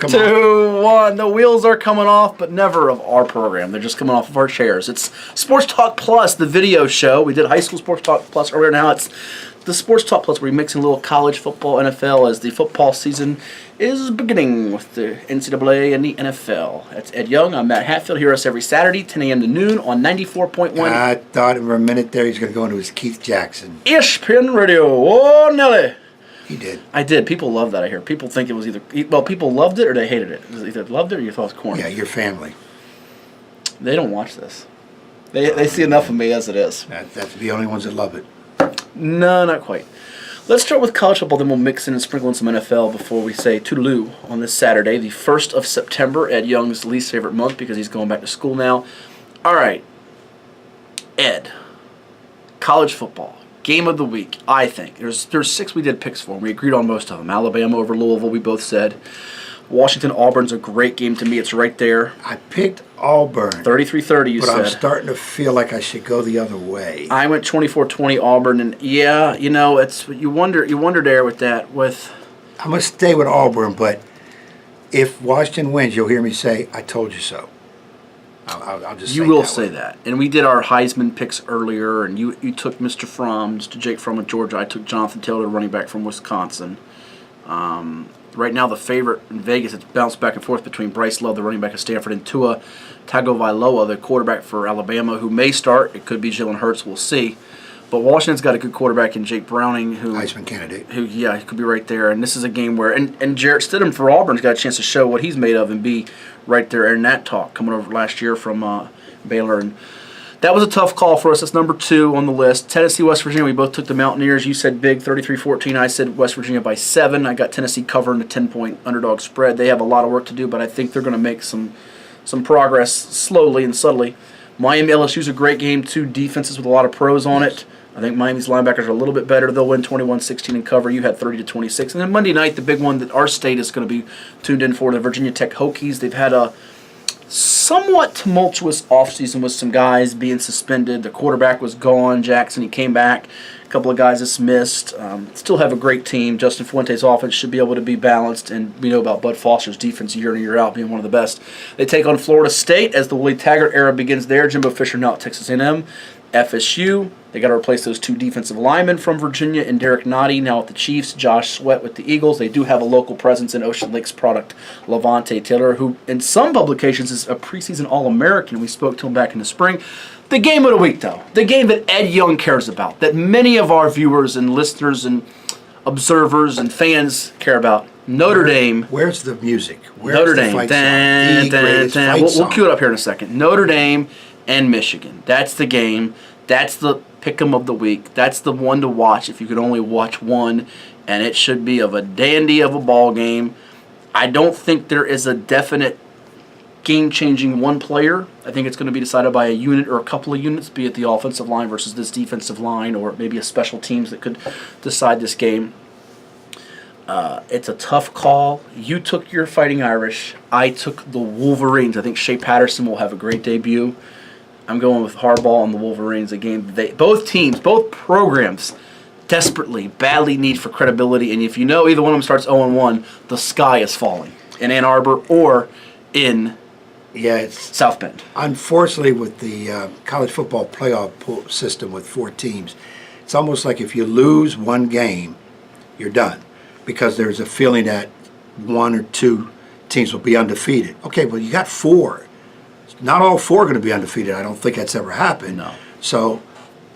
Come on. 2-1. The wheels are coming off, but never of our program. They're just coming off of our chairs. It's Sports Talk Plus, the video show. We did High School Sports Talk Plus earlier. Now it's the Sports Talk Plus. We're mixing a little college football, NFL, as the football season is beginning with the NCAA and the NFL. That's Ed Young. I'm Matt Hatfield. Hear us every Saturday, 10 a.m. to noon on 94.1. I thought for a minute there he's going to go into his Keith Jackson. ESPN Radio. Oh, Nelly. He did. I did. People love that, I hear. People think it was either... Well, people loved it or they hated it. It was either loved it or you thought it was corny. Yeah, your family. They don't watch this. They see enough of me as it is. That's the only ones that love it. No, not quite. Let's start with college football, then we'll mix in and sprinkle in some NFL before we say toodaloo on this Saturday, the 1st of September, Ed Young's least favorite month because he's going back to school now. All right. Ed, college football. Game of the week, I think. There's 6 we did picks for, and we agreed on most of them. Alabama over Louisville, we both said. Washington-Auburn's a great game to me. It's right there. I picked Auburn. 33-30, you said. But I'm starting to feel like I should go the other way. I went 24-20 Auburn, and yeah, you know, it's you wonder there with that. I'm going to stay with Auburn, but if Washington wins, you'll hear me say, I told you so. I'll just say you will that say way. that. And we did our Heisman picks earlier, and you took Mr. Fromm, Mr. Jake Fromm of Georgia. I took Jonathan Taylor, running back from Wisconsin. Right now, the favorite in Vegas, it's bounced back and forth between Bryce Love, the running back of Stanford, and Tua Tagovailoa, the quarterback for Alabama, who may start. It could be Jalen Hurts. We'll see. But Washington's got a good quarterback in Jake Browning, who Heisman candidate. Who, yeah, he could be right there. And this is a game where, and Jarrett Stidham for Auburn's got a chance to show what he's made of and be right there in that talk, coming over last year from Baylor. And that was a tough call for us. That's number 2 on the list. Tennessee, West Virginia, we both took the Mountaineers. You said big, 33-14. I said West Virginia by 7. I got Tennessee covering the 10-point underdog spread. They have a lot of work to do, but I think they're going to make some progress slowly and subtly. Miami, LSU's a great game. 2 defenses with a lot of pros on it. I think Miami's linebackers are a little bit better. They'll win 21-16 and cover. You had 30-26. And then Monday night, the big one that our state is going to be tuned in for, the Virginia Tech Hokies. They've had a somewhat tumultuous offseason with some guys being suspended. The quarterback was gone, Jackson. He came back. A couple of guys dismissed. Still have a great team. Justin Fuente's offense should be able to be balanced, and we know about Bud Foster's defense year in and year out being one of the best. They take on Florida State as the Willie Taggart era begins there. Jimbo Fisher now at Texas A&M. FSU, they got to replace those 2 defensive linemen from Virginia and Derek Nottie now with the Chiefs, Josh Sweat with the Eagles. They do have a local presence in Ocean Lake's product, Levante Taylor, who in some publications is a preseason All-American. We spoke to him back in the spring. The game of the week, though, the game that Ed Young cares about, that many of our viewers and listeners and observers and fans care about, Notre Dame. Where's the music? Where's Notre the Dame. fight song? We'll cue it up here in a second. Notre Dame and Michigan. That's the game. That's the pick'em of the week. That's the one to watch if you could only watch one, and it should be of a dandy of a ball game. I don't think there is a definite game-changing one player. I think it's going to be decided by a unit or a couple of units, be it the offensive line versus this defensive line, or maybe a special teams that could decide this game. It's a tough call. You took your Fighting Irish. I took the Wolverines. I think Shea Patterson will have a great debut. I'm going with Harbaugh and the Wolverines. A game both teams, both programs, desperately, badly need for credibility. And if you know either one of them starts 0-1, the sky is falling in Ann Arbor or in South Bend. Unfortunately, with the college football playoff system with 4 teams, it's almost like if you lose one game, you're done. Because there's a feeling that 1 or 2 teams will be undefeated. Okay, well, you got 4. Not all 4 are going to be undefeated. I don't think that's ever happened. No. So,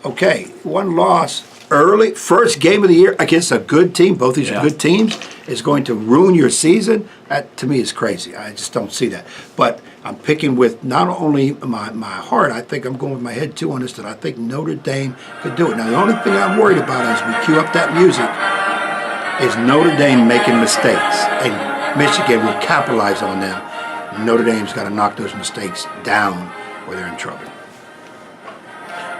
okay, 1 loss early, first game of the year against a good team, both these are good teams, is going to ruin your season. That, to me, is crazy. I just don't see that. But I'm picking with not only my heart, I think I'm going with my head, too, on this, that I think Notre Dame could do it. Now, the only thing I'm worried about as we cue up that music is Notre Dame making mistakes, and Michigan will capitalize on them. Notre Dame's got to knock those mistakes down or they're in trouble.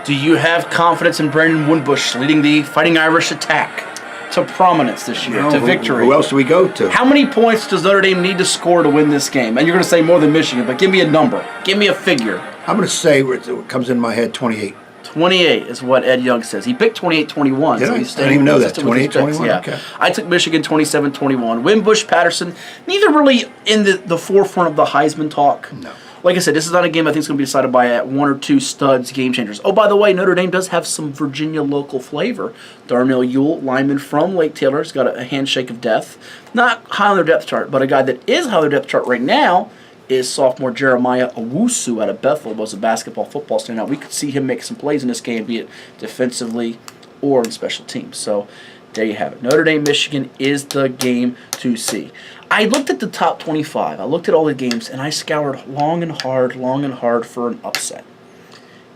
Do you have confidence in Brandon Wimbush leading the Fighting Irish attack to prominence this year, to victory? Who else do we go to? How many points does Notre Dame need to score to win this game? And you're going to say more than Michigan, but give me a number. Give me a figure. I'm going to say, it comes in my head, 28. 28 is what Ed Young says. He picked 28-21. Did So I? he's I didn't even know that. consistent with his picks. 28-21? Yeah. Okay. I took Michigan 27-21. Wimbush, Patterson, neither really in the forefront of the Heisman talk. No. Like I said, this is not a game I think is going to be decided by one or two studs, game changers. Oh, by the way, Notre Dame does have some Virginia local flavor. Darnell Ewell, lineman from Lake Taylor, has got a handshake of death. Not high on their depth chart, but a guy that is high on their depth chart right now is sophomore Jeremiah Owusu out of Bethel. Was a basketball, football standout. We could see him make some plays in this game, be it defensively or in special teams. So there you have it. Notre Dame, Michigan is the game to see. I looked at the top 25. I looked at all the games, and I scoured long and hard for an upset.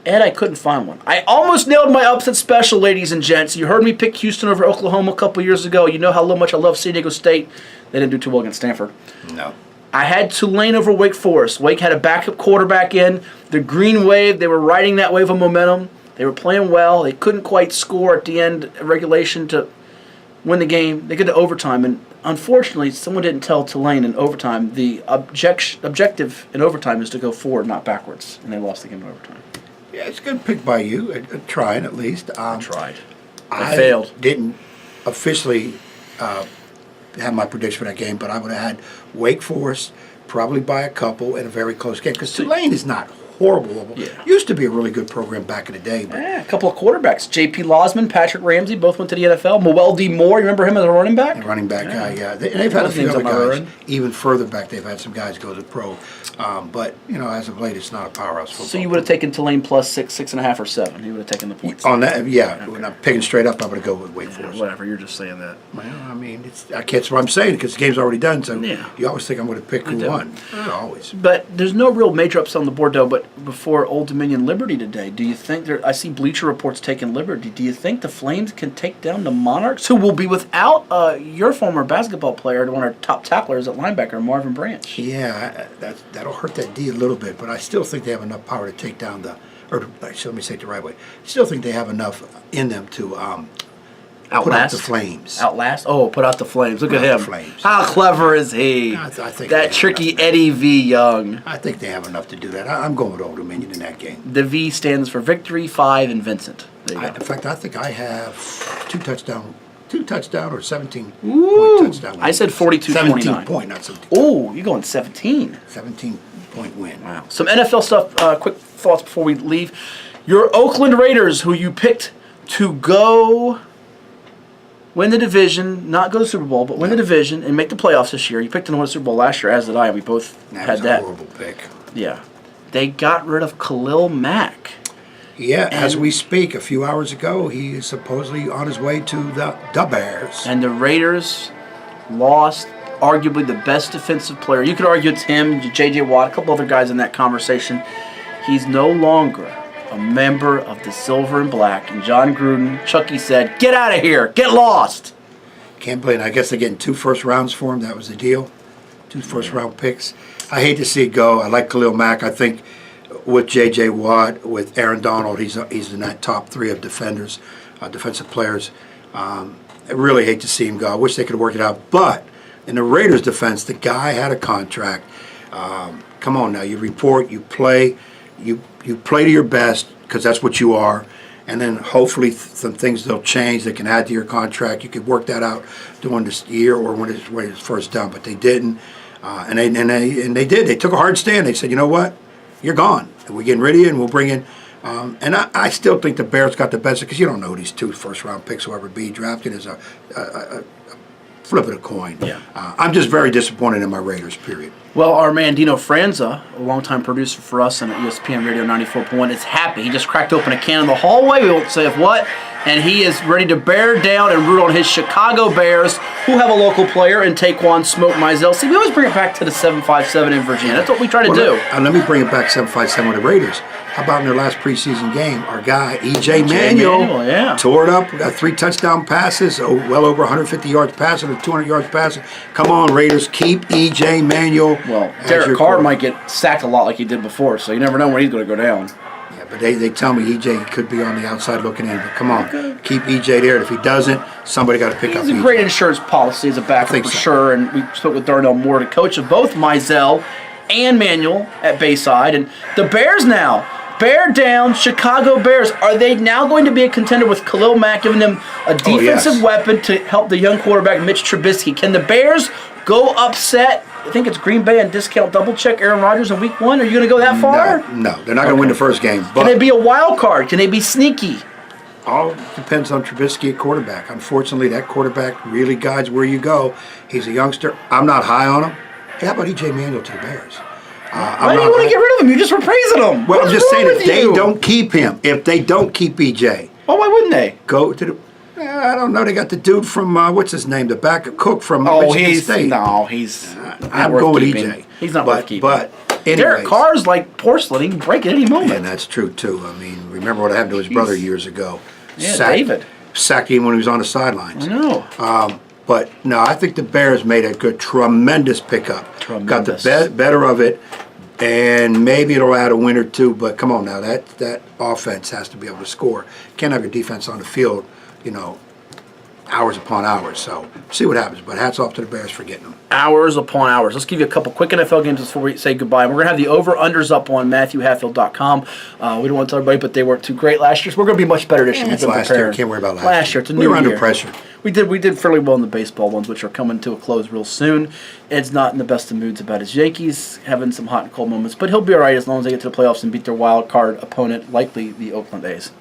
And I couldn't find one. I almost nailed my upset special, ladies and gents. You heard me pick Houston over Oklahoma a couple years ago. You know how much I love San Diego State. They didn't do too well against Stanford. No. I had Tulane over Wake Forest. Wake had a backup quarterback in. The green wave, they were riding that wave of momentum. They were playing well. They couldn't quite score at the end of regulation to win the game. They get to overtime, and unfortunately, someone didn't tell Tulane in overtime the objective in overtime is to go forward, not backwards, and they lost the game in overtime. Yeah, it's a good pick by you. Trying at least. I tried. I failed. Didn't officially have my prediction for that game, but I would have had Wake Forest probably by a couple in a very close game because Tulane is not horrible. Yeah. Used to be a really good program back in the day. But A couple of quarterbacks. J.P. Losman, Patrick Ramsey, both went to the NFL. Moel D. Moore, you remember him as a running back? the running back guy, yeah. They've had a Those few names other on my guys. radar. Even further back, they've had some guys go to pro. But, as of late, it's not a powerhouse football. So you would have taken Tulane plus 6, 6.5, or 7. You would have taken the points. On that, yeah. When I'm picking straight up, I'm going to go with Wake Forest. Whatever, you're just saying that. Well, I mean, I can't. That's what I'm saying because the game's already done. So Yeah. you always think I'm going to pick who do. won. Always. But there's no real major upset on the board, though. But before Old Dominion Liberty today, do you think I see Bleacher Reports taking Liberty. Do you think the Flames can take down the Monarchs, who will be without your former basketball player, one of our top tacklers at linebacker, Marvin Branch? Yeah, that'll hurt that D a little bit, but I still think they have enough power to take down let me say it the right way. I still think they have enough in them to put out the Flames. Outlast? Oh, put out the Flames. Look at Put out him. the Flames. How clever is he? I think they that have tricky enough. Eddie V. Young. I think they have enough to do that. I'm going with Old Dominion in that game. The V stands for Victory, 5, and Vincent. There you In go. fact, I think I have two touchdown or 17 Ooh. point touchdown. I said 42-29. 17 point, not 17. Oh, you're going 17. 17 point win. Wow. Some NFL stuff, quick thoughts before we leave. Your Oakland Raiders, who you picked to go win the division, not go to the Super Bowl, but win the division and make the playoffs this year. You picked them to win the Super Bowl last year, as did I, and we both That had was that. a horrible pick. Yeah. They got rid of Khalil Mack. Yeah, as And- we speak, a few hours ago, he is supposedly on his way to the Bears. And the Raiders lost arguably the best defensive player. You could argue it's him, J.J. Watt, a couple other guys in that conversation. He's no longer a member of the Silver and Black. And John Gruden, Chucky said, get out of here. Get lost. Can't believe it. I guess they're getting 2 first rounds for him. That was the deal. 2 first round picks. I hate to see it go. I like Khalil Mack. I think with J.J. Watt, with Aaron Donald, he's in that top 3 of defenders, defensive players. I really hate to see him go. I wish they could work it out. But in the Raiders' defense, the guy had a contract. Come on now. You report, you play. You play to your best because that's what you are. And then hopefully some things they'll change. They can add to your contract. You could work that out during this year or when it's first done. But they didn't. And they did. They took a hard stand. They said, you know what? You're gone. And we're getting rid of you, and we'll bring in. And I still think the Bears got the best because you don't know who these 2 first-round picks will ever be. Drafted as a flip of a coin. Yeah. I'm just very disappointed in my Raiders, period. Well, our man Dino Franza, a longtime producer for us on ESPN Radio 94.1, is happy. He just cracked open a can in the hallway. We won't say of what. And he is ready to bear down and root on his Chicago Bears, who have a local player in Taquan Smoke Mizell. See, we always bring it back to the 757 in Virginia. That's what we try to do. Let me bring it back 757 with the Raiders. How about in their last preseason game, our guy, E.J. Manuel, yeah. tore it up, got 3 touchdown passes, well over 150 yards passing or 200 yards passing. Come on, Raiders, keep E.J. Manuel. Well, as Derek your Carr quarterback. might get sacked a lot like he did before, so you never know when he's going to go down. Yeah, but they tell me E.J. could be on the outside looking in. But come on, keep E.J. there. If he doesn't, somebody got to pick up He's a E.J. great insurance policy as a backup think for so. sure, and we spoke with Darnell Moore, the coach of both Mizell and Manuel at Bayside. And the Bears now, Bear down, Chicago Bears. Are they now going to be a contender with Khalil Mack giving them a defensive weapon to help the young quarterback Mitch Trubisky? Can the Bears go upset? I think it's Green Bay and discount double check Aaron Rodgers in week 1. Are you going to go that far? No, they're not going to win the first game. But Can they be a wild card? Can they be sneaky? all depends on Trubisky at quarterback. Unfortunately, that quarterback really guides where you go. He's a youngster. I'm not high on him. Hey, how about E.J. Manuel to the Bears? Why do you want to get rid of him? You just were praising him. Well, I'm just saying if they don't keep him, if they don't keep E.J. Well, why wouldn't they? Go to the... I don't know. They got the dude from, what's his name? The backup cook from Michigan State. No, he's I'm going with E.J. He's not worth keeping. But anyways, Derek Carr's like porcelain. He can break at any moment. and that's true, too. I mean, remember what happened to his brother years ago. Yeah, David. Sacked him when he was on the sidelines. I know. But no, I think the Bears made a tremendous pickup. Got the better of it, and maybe it'll add a win or two. But come on now, that offense has to be able to score. Can't have your defense on the field, hours upon hours. So see what happens. But hats off to the Bears for getting them. Hours upon hours. Let's give you a couple quick NFL games before we say goodbye. We're going to have the over-unders up on MatthewHatfield.com. We don't want to tell everybody, but they weren't too great last year. So we're going to be much better this year. It's last year. Can't worry about last year. Last year. It's a new year. We were under pressure. We did fairly well in the baseball ones, which are coming to a close real soon. Ed's not in the best of moods about his Yankees, having some hot and cold moments, but he'll be all right as long as they get to the playoffs and beat their wild card opponent, likely the Oakland A's.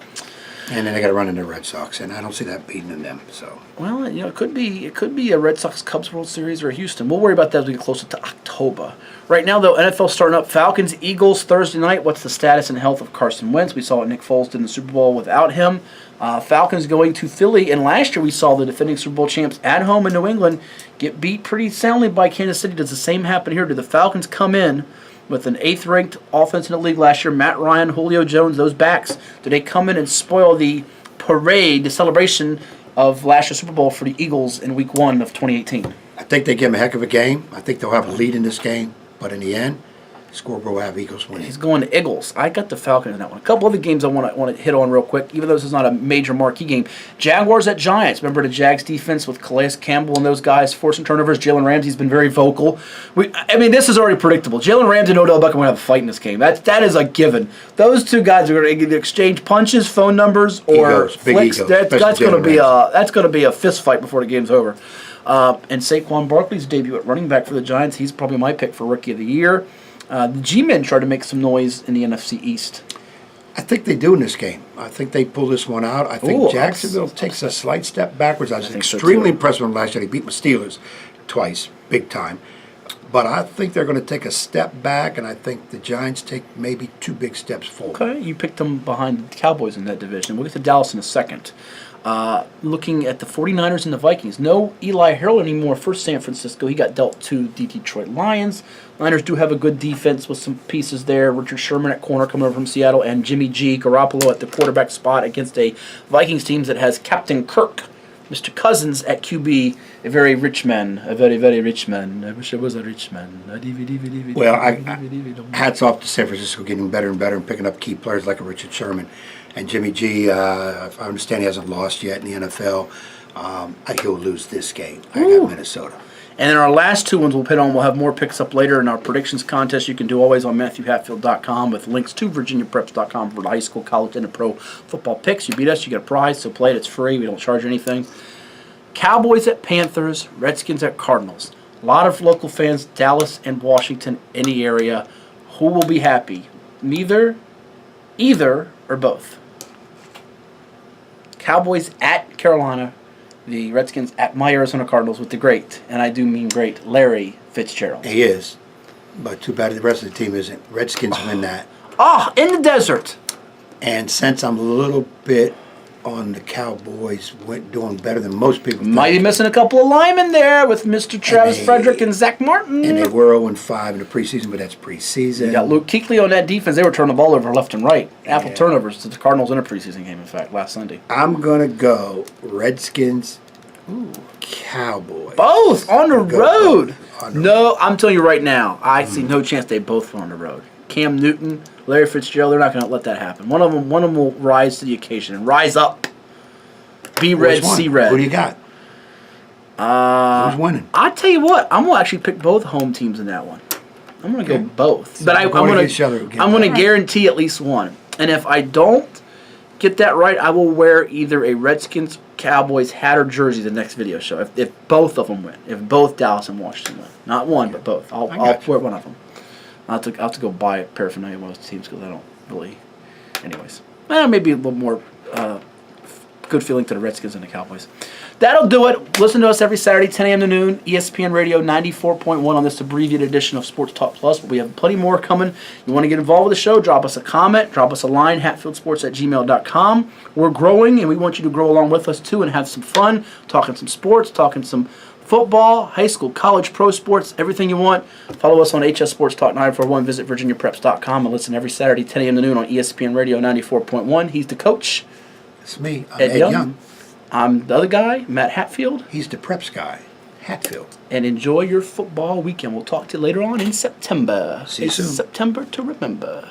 And then they got to run into the Red Sox, and I don't see that beating in them. So well, it could be a Red Sox Cubs World Series or a Houston. We'll worry about that as we get closer to October. Right now, though, NFL starting up. Falcons, Eagles Thursday night. What's the status and health of Carson Wentz? We saw what Nick Foles did in the Super Bowl without him. Falcons going to Philly, and last year we saw the defending Super Bowl champs at home in New England get beat pretty soundly by Kansas City. Does the same happen here? Do the Falcons come in with an 8th-ranked offense in the league last year, Matt Ryan, Julio Jones, those backs? Do they come in and spoil the parade, the celebration of last year's Super Bowl for the Eagles in Week 1 of 2018? I think they give them a heck of a game. I think they'll have a lead in this game, but in the end, the scoreboard will have Eagles winning. He's going to Eagles. I got the Falcons in that one. A couple other games I want to hit on real quick, even though this is not a major marquee game. Jaguars at Giants. Remember the Jags defense with Calais Campbell and those guys forcing turnovers. Jalen Ramsey's been very vocal. This is already predictable. Jalen Ramsey and Odell Beckham are going to have a fight in this game. That is a given. Those two guys are going to either exchange punches, phone numbers, or flicks. That's going to be a fist fight before the game's over. And Saquon Barkley's debut at running back for the Giants. He's probably my pick for Rookie of the Year. The G-Men tried to make some noise in the NFC East. I think they do in this game. I think they pull this one out. I think Jacksonville takes a slight step backwards. I was extremely impressed with them last year. They beat the Steelers twice, big time. But I think they're going to take a step back, and I think the Giants take maybe 2 big steps forward. Okay, you picked them behind the Cowboys in that division. We'll get to Dallas in a second. Looking at the 49ers and the Vikings. No Eli Harold anymore for San Francisco. He got dealt to the Detroit Lions. Niners do have a good defense with some pieces there. Richard Sherman at corner coming over from Seattle, and Jimmy G. Garoppolo at the quarterback spot against a Vikings team that has Captain Kirk, Mr. Cousins at QB, a very rich man, a very, very rich man. I wish I was a rich man. Well, hats off to San Francisco getting better and better and picking up key players like a Richard Sherman. And Jimmy G, if I understand, he hasn't lost yet in the NFL. He'll lose this game. I got Minnesota. And then our last 2 ones we'll hit on. We'll have more picks up later in our predictions contest. You can do always on MatthewHatfield.com with links to VirginiaPreps.com for the high school, college, and the pro football picks. You beat us, you get a prize. So play it. It's free. We don't charge anything. Cowboys at Panthers, Redskins at Cardinals. A lot of local fans, Dallas and Washington in the area. Who will be happy? Either, or both. Cowboys at Carolina, the Redskins at my Arizona Cardinals with the great, and I do mean great, Larry Fitzgerald. He is, but too bad the rest of the team isn't. Redskins win that. In the desert. And since I'm a little bit on the Cowboys, doing better than most people think. Might be missing a couple of linemen there with Mr. Travis Frederick and Zach Martin. And they were 0-5 in the preseason, but that's preseason. You got Luke Kuechly on that defense. They were turning the ball over left and right. Apple turnovers to the Cardinals in a preseason game, in fact, last Sunday. I'm going to go Redskins, Cowboys. Both on the road. No, I'm telling you right now, I see no chance they both were on the road. Cam Newton, Larry Fitzgerald, they're not going to let that happen. One of them will rise to the occasion and rise up. Be red, see red. Who do you got? Who's winning? I tell you what, I'm going to actually pick both home teams in that one. I'm going to go both, but I'm going to guarantee at least one. And if I don't get that right, I will wear either a Redskins, Cowboys hat or jersey the next video show. If both of them win. If both Dallas and Washington win. Not one, but both. I'll wear one of them. I'll have to go buy a paraphernalia of one of those teams because I don't really... Anyways. Maybe a little more good feeling to the Redskins and the Cowboys. That'll do it. Listen to us every Saturday, 10 a.m. to noon, ESPN Radio 94.1 on this abbreviated edition of Sports Talk Plus. But we have plenty more coming. You want to get involved with the show, drop us a comment, drop us a line, hatfieldsports@gmail.com. We're growing, and we want you to grow along with us, too, and have some fun, talking some sports, talking some football, high school, college, pro sports, everything you want. Follow us on HS Sports Talk 941. Visit virginiapreps.com and listen every Saturday, 10 a.m. to noon on ESPN Radio 94.1. He's the coach. It's me. I'm Ed Ed Young. I'm the other guy, Matt Hatfield. He's the preps guy, Hatfield. And enjoy your football weekend. We'll talk to you later on in September. See you soon. September to remember.